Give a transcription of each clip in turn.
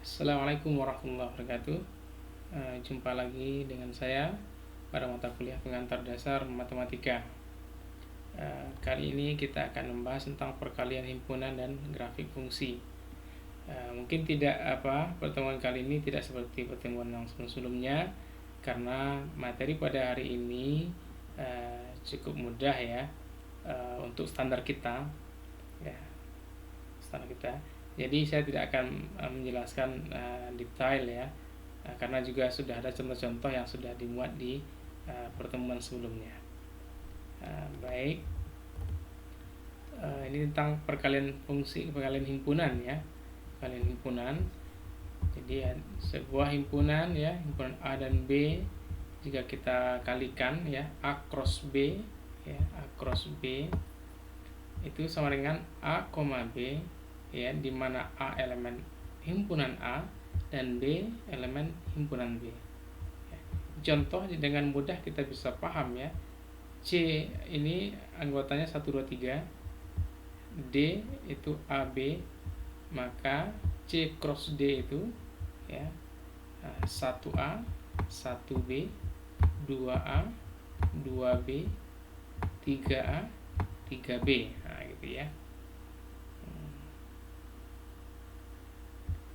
Assalamualaikum warahmatullahi wabarakatuh. Jumpa lagi dengan saya pada mata kuliah pengantar dasar matematika. Kali ini kita akan membahas tentang perkalian himpunan dan grafik fungsi. Mungkin tidak pertemuan kali ini tidak seperti pertemuan yang sebelumnya karena materi pada hari ini cukup mudah ya untuk standar kita ya, standar kita. Jadi saya tidak akan menjelaskan detail ya, karena juga sudah ada contoh-contoh yang sudah dimuat di pertemuan sebelumnya. Baik, ini tentang perkalian fungsi, perkalian himpunan ya, perkalian himpunan. Jadi sebuah himpunan ya, himpunan A dan B jika kita kalikan ya, A cross B ya, A cross B itu sama dengan A, B ya, di mana A elemen himpunan A dan B elemen himpunan B. Contoh dengan mudah kita bisa paham ya. C ini anggotanya 1 2 3. D itu AB, maka C cross D itu ya 1A, 1B, 2A, 2B, 3A, 3B. Nah, gitu ya.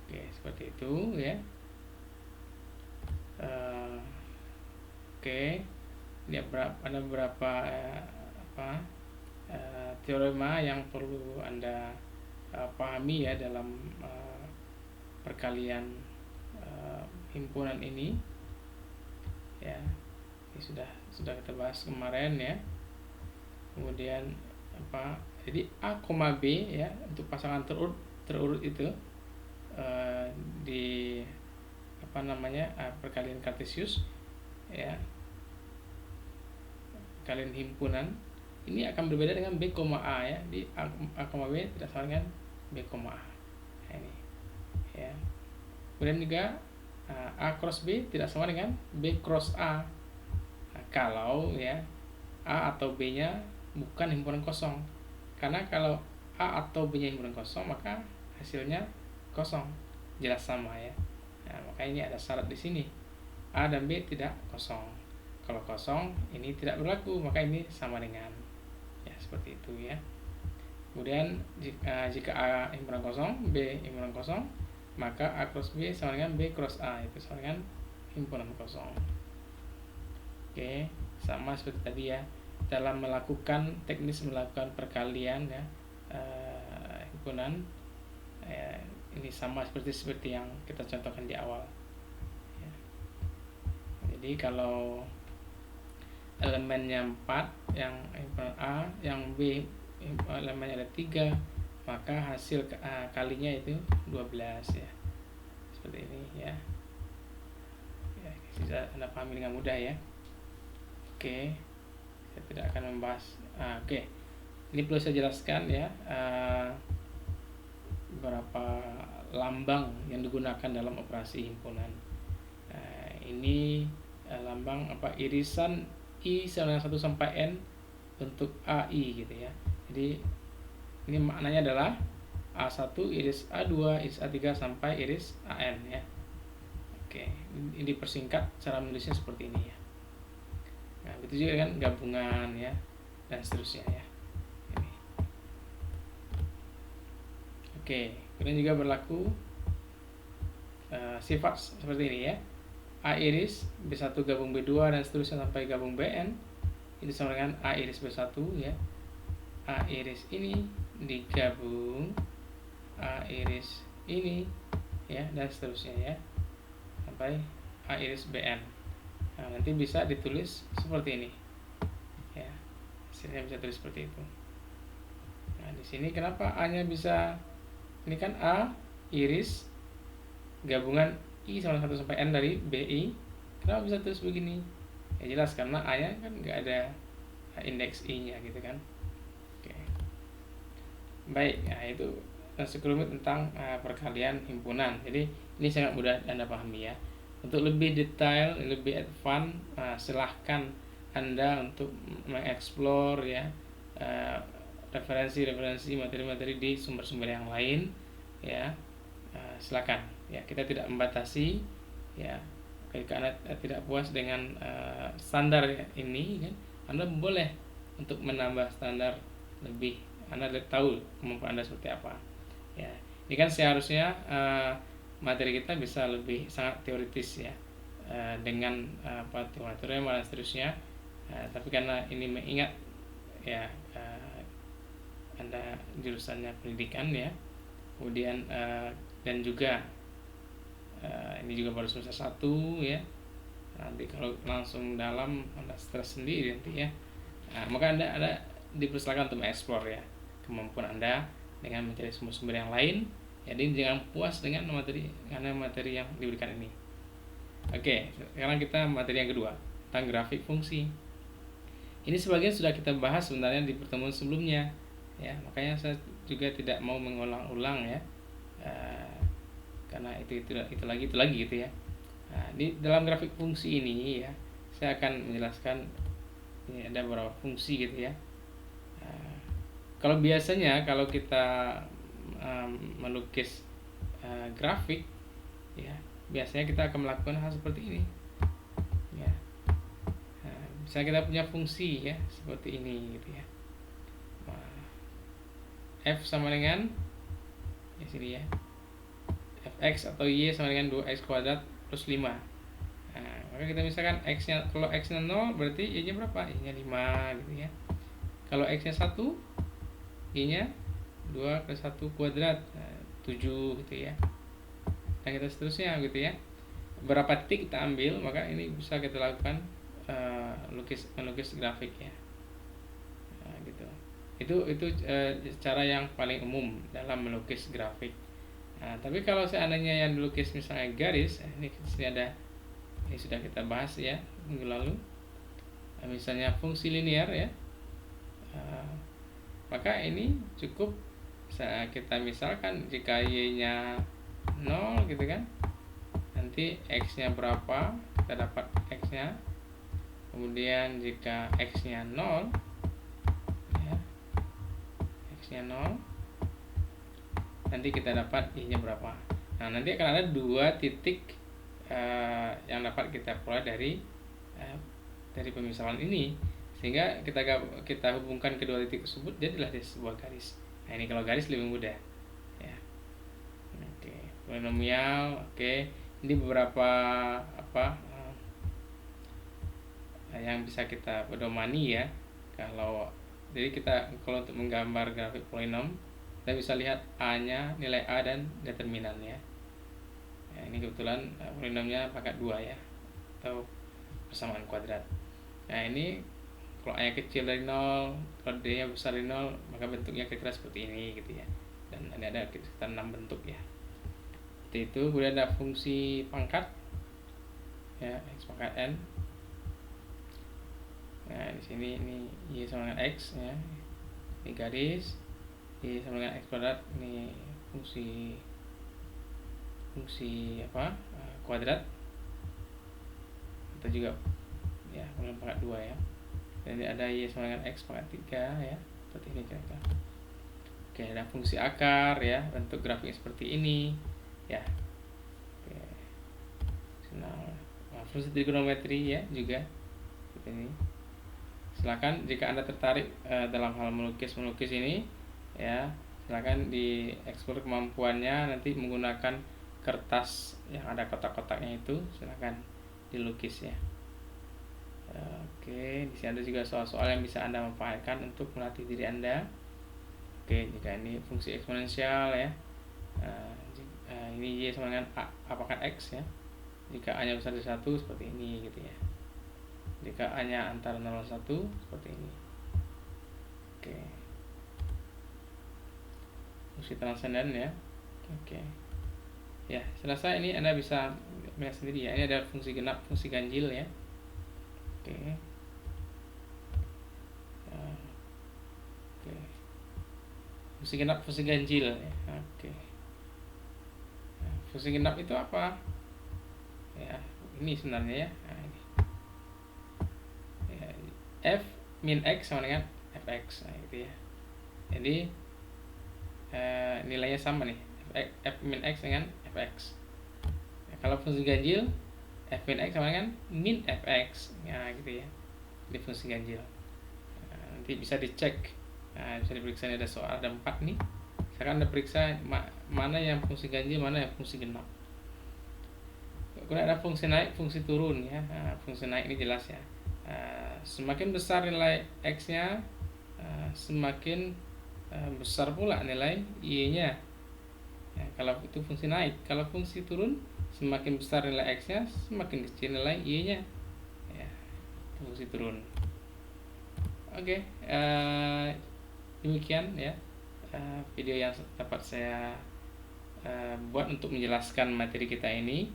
Oke, seperti itu ya. Oke, ini ada beberapa teorema yang perlu Anda pahami ya dalam perkalian himpunan ini ya. Ini sudah kita bahas kemarin ya. Kemudian jadi A, B ya, untuk pasangan terurut itu di perkalian kartesius ya, perkalian himpunan ini akan berbeda dengan B, A ya. Di A, B tidak sama dengan B, A. Nah, ini ya. Kemudian juga A cross B tidak sama dengan B cross A. Nah, kalau ya A atau B-nya bukan himpunan kosong. Karena kalau A atau B-nya himpunan kosong, maka hasilnya kosong, jelas sama ya. Nah, maka ini ada syarat di sini. A dan B tidak kosong. Kalau kosong, ini tidak berlaku, maka ini sama dengan ya, seperti itu ya. Kemudian jika A himpunan kosong, B himpunan kosong, maka A cross B sama dengan B cross A, itu sama dengan himpunan kosong. Oke, sama seperti tadi ya, dalam teknis melakukan perkalian ya himpunan ini sama seperti yang kita contohkan di awal ya. Jadi kalau elemennya 4, yang himpunan A, yang B elemennya ada 3, maka hasil kalinya itu 12 ya, seperti ini ya. Bisa Anda pahami dengan mudah ya. Oke, saya tidak akan membahas. Oke, ini perlu saya jelaskan ya, beberapa lambang yang digunakan dalam operasi himpunan. Ini lambang irisan I sama dengan 1 sampai N untuk AI gitu ya. Jadi ini maknanya adalah A1 iris A2 iris A3 sampai iris AN ya. Oke, ini dipersingkat cara menulisnya seperti ini ya. Nah, begitu juga kan gabungan ya, dan seterusnya ya. Ini. Oke, kemudian juga berlaku sifat seperti ini ya. A iris B1 gabung B2 dan seterusnya sampai gabung Bn, itu sama dengan A iris B1 ya. A iris ini digabung A iris ini ya, dan seterusnya ya, sampai A iris Bn. Nah, nanti bisa ditulis seperti ini ya, hasilnya bisa tulis seperti itu. Nah, di sini kenapa A-nya bisa, ini kan A iris gabungan I sama 1 sampai N dari BI, kenapa bisa tulis begini? Ya jelas karena A-nya kan nggak ada indeks I-nya gitu kan. Oke. Baik, nah itu sekelumit tentang perkalian himpunan. Jadi ini sangat mudah Anda pahami ya. Untuk lebih detail, lebih advance, silahkan Anda untuk mengeksplor ya referensi-referensi materi-materi di sumber-sumber yang lain ya. silakan ya, kita tidak membatasi ya. Jika Anda tidak puas dengan standar ini kan, Anda boleh untuk menambah standar lebih. Anda tahu kemampuan Anda seperti apa ya. Ini kan seharusnya materi kita bisa lebih sangat teoritis ya, dengan teori dan seterusnya. Tapi karena ini mengingat ya, Anda jurusannya pendidikan ya, kemudian dan juga ini juga baru semester 1 ya, nanti kalau langsung dalam Anda stres sendiri nanti ya. Maka Anda dipersilakan untuk mengeksplor ya kemampuan Anda dengan mencari sumber-sumber yang lain. Jadi jangan puas dengan materi yang diberikan ini. Oke, sekarang kita materi yang kedua tentang grafik fungsi. Ini sebagian sudah kita bahas sebenarnya di pertemuan sebelumnya ya, makanya saya juga tidak mau mengulang-ulang ya, karena itu lagi gitu ya. Nah, di dalam grafik fungsi ini ya, saya akan menjelaskan ini ada beberapa fungsi gitu ya. Kalau biasanya kalau kita melukis grafik ya, biasanya kita akan melakukan hal seperti ini ya. Misalnya kita punya fungsi ya seperti ini gitu ya. F sama dengan ya sini ya, fx atau y sama dengan 2x kuadrat plus 5. Maka kita misalkan x-nya, kalau x-nya 0 berarti y-nya berapa? Y-nya 5 gitu ya. Kalau x-nya 1, y-nya 2 plus 1 kuadrat 7 gitu ya. Dan kita seterusnya gitu ya. Berapa titik kita ambil, maka ini bisa kita lakukan melukis grafik ya. Gitu. Itu cara yang paling umum dalam melukis grafik. Tapi kalau seandainya yang dilukis misalnya garis, ini ada, ini sudah kita bahas ya minggu lalu. Misalnya fungsi linear ya, maka ini cukup kita misalkan jika y-nya 0 gitu kan, nanti x-nya berapa, kita dapat x-nya. Kemudian jika x-nya 0 ya, x-nya 0, nanti kita dapat y-nya berapa. Nah, nanti akan ada 2 titik yang dapat kita peroleh dari pemisahan ini, sehingga kita hubungkan kedua titik tersebut jadilah sebuah garis. Nah, ini kalau garis lebih mudah ya. Oke, polinomial. Oke, ini beberapa yang bisa kita pedomani ya. Jadi kalau untuk menggambar grafik polinom, kita bisa lihat A-nya, nilai A dan determinannya. Ya, ini kebetulan polinomnya pangkat 2 ya, atau persamaan kuadrat. Nah, ini kalau A-nya kecil dari 0, kalau D-nya besar dari 0, maka bentuknya kira-kira seperti ini gitu ya. Dan ada sekitar 6 bentuk ya. Seperti itu. Kemudian ada fungsi pangkat ya, x pangkat n. Nah, di sini ini y sama dengan x ya. Ini garis, y sama dengan x kuadrat, ini fungsi kuadrat, atau juga ya pangkat 2 ya. Dan ini ada y sama dengan x pangkat 3 ya, seperti ini kira-kira. Oke, ada fungsi akar ya, bentuk grafiknya seperti ini ya. Oke. Fungsi trigonometri ya juga seperti ini. Silakan jika Anda tertarik dalam hal melukis ini ya, silakan dieksplor kemampuannya, nanti menggunakan kertas yang ada kotak-kotaknya itu, silakan dilukis ya. Oke, di sini ada juga soal-soal yang bisa Anda manfaatkan untuk melatih diri Anda. Oke, jika ini fungsi eksponensial ya, ini y sama dengan a pangkat x ya. Jika a-nya besar dari 1 seperti ini gitu ya. Jika A-nya antara 0 dan 1 seperti ini. Oke. Fungsi transenden ya. Oke. Ya, selesai. Ini Anda bisa melihat sendiri ya. Ini ada fungsi genap, fungsi ganjil ya. Oke. Oke. Fungsi genap, fungsi ganjil ya. Oke. Nah, fungsi genap itu apa? Ya, ini sebenarnya ya. Nah, ini. F min x sama dengan fx, nah gitu ya. Jadi nilainya sama nih, F min X dengan Fx. Nah, kalau fungsi ganjil F min X sama dengan min Fx. Nah, gitu ya. Di fungsi ganjil. Nah, nanti bisa dicek. Nah, bisa diperiksa, ini ada soal, ada 4 nih. Sekarang Anda periksa mana yang fungsi ganjil, mana yang fungsi genap. Kemudian ada fungsi naik, fungsi turun ya. Nah, fungsi naik ini jelas ya. Semakin besar nilai X-nya, semakin besar pula nilai Y-nya. Ya, kalau itu fungsi naik. Kalau fungsi turun, semakin besar nilai X-nya, semakin kecil nilai Y-nya. Ya, fungsi turun. Oke, demikian ya video yang dapat saya buat untuk menjelaskan materi kita ini.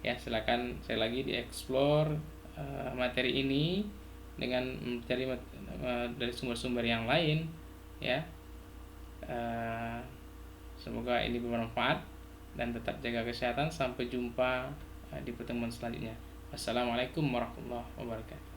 Ya, silakan saya lagi dieksplor materi ini dengan mencari dari sumber-sumber yang lain ya. Semoga ini bermanfaat dan tetap jaga kesehatan. Sampai jumpa di pertemuan selanjutnya. Wassalamualaikum warahmatullahi wabarakatuh.